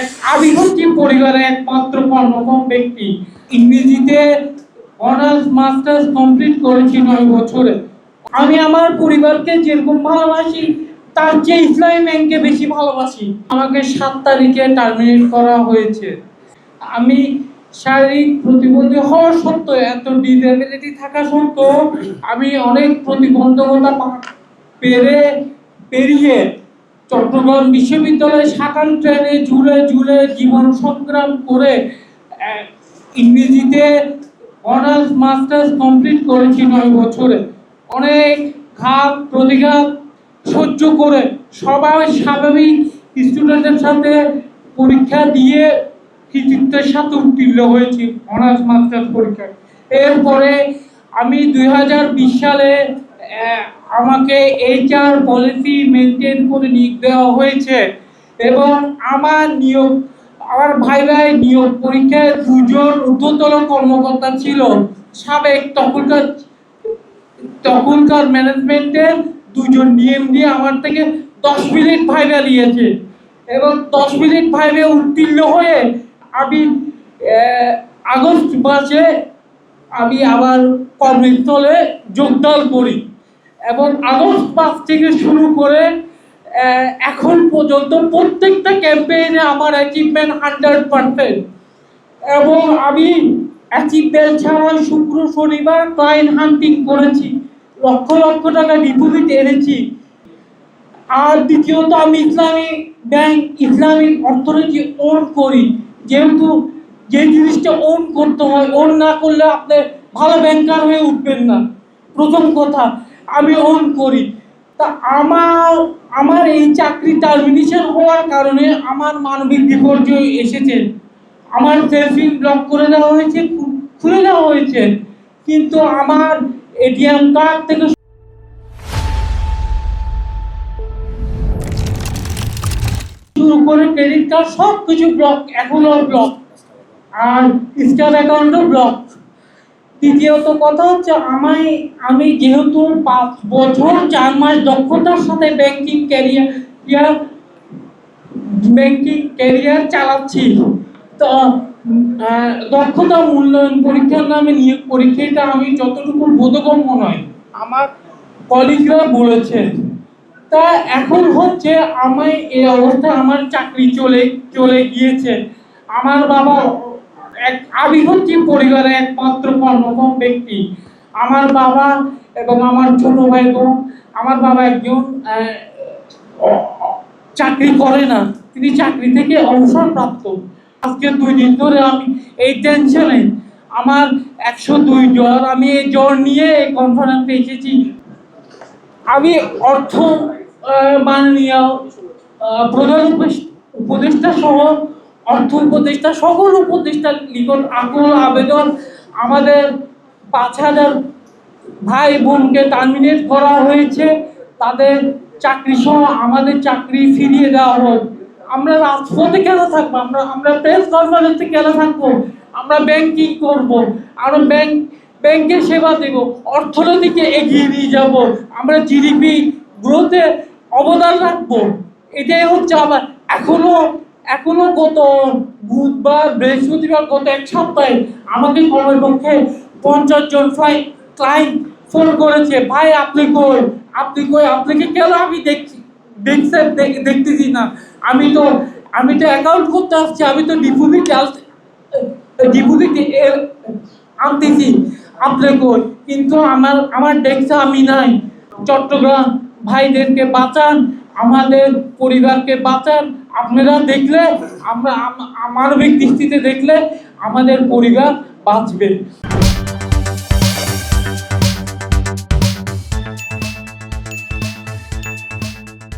এক আদিবাসী পরিবারের একমাত্র কর্মক্ষম ব্যক্তি। ইংরেজিতে অনার্স মাস্টার্স কমপ্লিট করেছি 9 বছরে। আমি আমার পরিবারকে যেরকম ভালোবাসি তার চেয়ে ইসলামী ব্যাংককে বেশি ভালোবাসি। আমাকে 7 তারিখে টার্মিনেট করা হয়েছে। আমি শারীরিক প্রতিবন্ধী হওয়া সত্ত্বেও, এত ডিসএবিলিটি থাকা সত্ত্বেও আমি অনেক প্রতিবন্ধকতা পেরিয়ে চট্টগ্রাম বিশ্ববিদ্যালয়ে শাখান ট্রেনে ঝুলে জীবন সংগ্রাম করে ইংরেজিতে অনার্স মাস্টার্স কমপ্লিট করেছি 9 বছরে। অনেক ঘাত প্রতিঘাত সহ্য করে সবাই স্বাভাবিক স্টুডেন্টের সাথে পরীক্ষা দিয়ে কৃতিত্বের সাথে উত্তীর্ণ হয়েছি অনার্স মাস্টার্স পরীক্ষায়। এরপরে আমি 2020 সালে আমাকে HR পলিসি মেনটেন করে নিয়োগ দেওয়া হয়েছে এবং আমার নিয়োগ পরীক্ষায় 2 জন ঊর্ধ্বতন কর্মকর্তা ছিল। সাবেক তখনকার ম্যানেজমেন্টের 2 জন ডিএম দিয়ে আমার থেকে 10 মিনিট ভাইভা নিয়েছে এবং 10 মিনিট ভাইভে উত্তীর্ণ হয়ে আমি আগস্ট মাসে আমি আবার কর্মস্থলে যোগদান করি এবং আগস্ট মাস থেকে শুরু করে এখন পর্যন্ত প্রত্যেকটা ক্যাম্পেইনে আমার অ্যাচিভমেন্ট 100%। এবং আমি অ্যাচিভমেন্ট ছাড়া শুক্র শনিবার ক্লায়েন্ট হান্টিং করেছি, লক্ষ লক্ষ টাকা ডিপোজিট এনেছি। আর দ্বিতীয়ত আমি ইসলামিক অর্থনীতি ওন করি, যেহেতু যে জিনিসটা ওন করতে হয়, ওন না করলে আপনি ভালো ব্যাংকার হয়ে উঠবেন না। প্রথম কথা আমি ওন করি। তা আমার এই চাকরি টার্মিনেশন হওয়ার কারণে আমার মানবিক বিপর্যয় এসেছে। আমার সেলফিং ব্লক করে দেওয়া হয়েছে, খুলে দেওয়া হয়েছে, কিন্তু আমার এটিএম কার্ড থেকে শুরু করে ক্রেডিট কার্ড সব কিছু ব্লক, এখনো ব্লক, আর স্টার অ্যাকাউন্টও ব্লক। দ্বিতীয়ত কথা হচ্ছে আমি যেহেতু 5 বছর 4 মাস দক্ষতার সাথে ব্যাংকিং ক্যারিয়ার চালাচ্ছি, তো দক্ষতা মূল্যায়ন পরীক্ষার নামে নিয়োগ পরীক্ষাটা আমি যতটুকু বোধগম্য নয় আমার কলিগরা বলেছে। তা এখন হচ্ছে আমি এই অবস্থায় আমার চাকরি চলে গিয়েছে। আমার বাবা এক আদিবাসী পরিবারের একমাত্র কর্মক্ষম ব্যক্তি। আমার বাবা এবং আমার ছোট ভাই বোন, আমার বাবা একজন চাকরি করে না, তিনি চাকরি থেকে অবসরপ্রাপ্ত। আজকে 2 দিন ধরে আমি এই টেনশনে, আমার 102 জ্বর, আমি এই জ্বর নিয়ে এই কনফারেন্সে এসেছি। আমি অর্থ মাননীয় প্রধান উপদেষ্টা সহ অর্থ উপদেষ্টা সকল উপদেষ্টার নিকট আকুল আবেদন, আমাদের 5000 ভাই বোনকে টার্মিনেট করা হয়েছে, তাদের চাকরি সহ আমাদের চাকরি ফিরিয়ে দেওয়া হোক। আমরা রাজপথে কেন থাকবো? আমরা প্রেস কনফারেন্সে কেন থাকবো? আমরা ব্যাংকিং করবো, আরো ব্যাংকে সেবা দেব, অর্থনীতিকে এগিয়ে নিয়ে যাব, আমরা জিডিপি গ্রোথে অবদান রাখবো। এটাই হচ্ছে আমার এখনো গত বুধবার বৃহস্পতিবার গত 1 সপ্তাহে আমাকে কমপক্ষে 50 জন ক্লায়েন্ট ফোন করেছে, ভাই আপনি কই, আপনাকে কেন আমি দেখতেছি না, আমি তো অ্যাকাউন্ট করতে আসছি, আমি তো ডিপোজিট আনতেছি, আপনি কই, কিন্তু আমার ডেস্কে আমি নাই। চট্টগ্রাম ভাইদেরকে বাঁচান, আমাদের পরিবারকে বাঁচান। আপনারা দেখলে, মানবিক দৃষ্টিতে দেখলে আমাদের পরিবার বাঁচবে।